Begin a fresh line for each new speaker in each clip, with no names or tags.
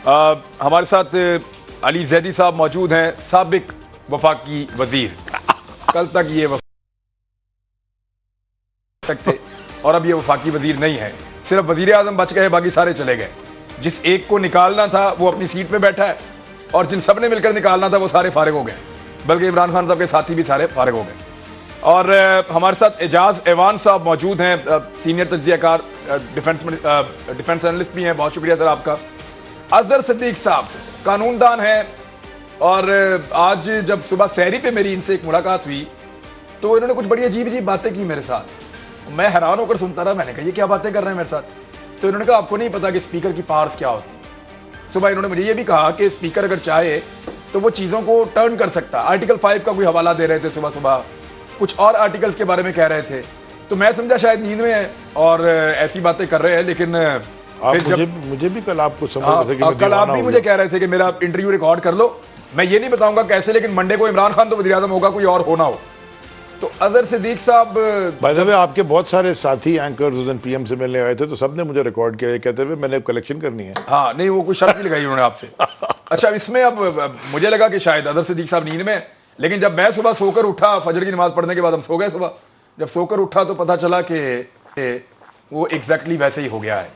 हमारे साथ अली जैदी साहब मौजूद हैं, साबिक वफाकी वजीर। कल तक ये थे और अब ये वफाकी वजीर नहीं है, सिर्फ वजीर आजम बच गए, बाकी सारे चले गए। जिस एक को निकालना था वो अपनी सीट पे बैठा है और जिन सब ने मिलकर निकालना था वो सारे फारिग हो गए, बल्कि इमरान खान साहब के साथी भी सारे फारिग हो गए। और हमारे साथ एजाज ऐवान साहब मौजूद हैं, सीनियर तज्जियाकार, डिफेंस एनालिस्ट भी हैं। बहुत शुक्रिया सर आपका। अजहर सिद्दीक साहब कानूनदान हैं और आज जब सुबह सहरी पे मेरी इनसे एक मुलाकात हुई तो इन्होंने कुछ बड़ी अजीब अजीब बातें की मेरे साथ। मैं हैरान होकर सुनता रहा। मैंने कहा ये क्या बातें कर रहे हैं मेरे साथ? तो इन्होंने कहा आपको नहीं पता कि स्पीकर की पावर्स क्या होती है। सुबह इन्होंने मुझे ये भी कहा कि स्पीकर अगर चाहे तो वो चीज़ों को टर्न कर सकता। आर्टिकल 5 का कोई हवाला दे रहे थे सुबह सुबह, कुछ और आर्टिकल्स के बारे में कह रहे थे। तो मैं समझा शायद नींद में है और ऐसी बातें कर रहे हैं, लेकिन
मुझे भी कल आपको समझ रहे थे कि
कल आप भी मुझे कह रहे थे कि मेरा इंटरव्यू रिकॉर्ड कर लो। मैं ये नहीं बताऊंगा कैसे, लेकिन मंडे को इमरान खान तो वज़ीर आज़म होगा, कोई और होना हो। तो अजहर सिद्दीक साहब,
बाय द वे आपके बहुत सारे साथी एंकर्स उस दिन पीएम से मिलने आए थे, तो सबने मुझे रिकॉर्ड किया कहते हुए मैंने कलेक्शन करनी है।
हाँ नहीं, वो कोई शर्त नहीं लगाई उन्होंने आपसे। अच्छा, इसमें अब मुझे लगा कि शायद अजहर सिद्दीक साहब नींद में, लेकिन जब मैं सुबह सोकर उठा, फजर की नमाज पढ़ने के बाद हम सो गए सुबह, जब सोकर उठा तो पता चला कि वो एग्जैक्टली वैसे ही हो गया है।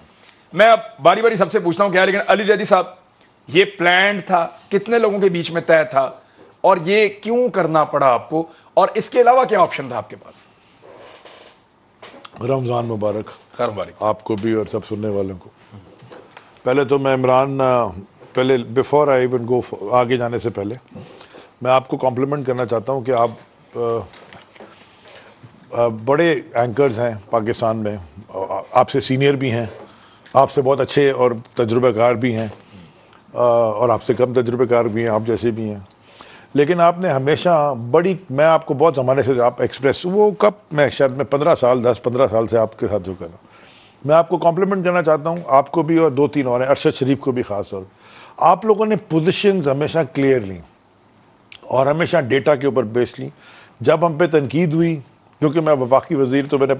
मैं अब बारी बारी सबसे पूछता हूँ क्या, लेकिन अली जैदी साहब, ये प्लान था, कितने लोगों के बीच में तय था और ये क्यों करना पड़ा आपको, और इसके अलावा क्या ऑप्शन था आपके पास?
रमजान मुबारक
खैर मुबारक
आपको भी और सब सुनने वालों को। पहले तो मैं इमरान, पहले बिफोर आई इवन गो आगे जाने से पहले मैं आपको कॉम्प्लीमेंट करना चाहता हूँ कि आप बड़े एंकर्स हैं पाकिस्तान में, आपसे सीनियर भी हैं, आपसे बहुत अच्छे और तजुर्बेकार भी हैं और आपसे कम तजुर्बेकार भी हैं, आप जैसे भी हैं। लेकिन आपने हमेशा बड़ी, मैं आपको बहुत ज़माने से आप एक्सप्रेस, वो कब मैं शायद मैं 15 साल 10-15 साल से आपके साथ जो कर रहा हूँ, मैं आपको कॉम्प्लीमेंट करना चाहता हूँ, आपको भी और 2-3 और हैं, अरशद शरीफ को भी ख़ास तौर। आप लोगों ने पोजीशंस हमेशा क्लियर ली और हमेशा डेटा के ऊपर बेस ली। जब हम पे तनकीद हुई, क्योंकि मैं वफाकी वज़ीर, तो मैंने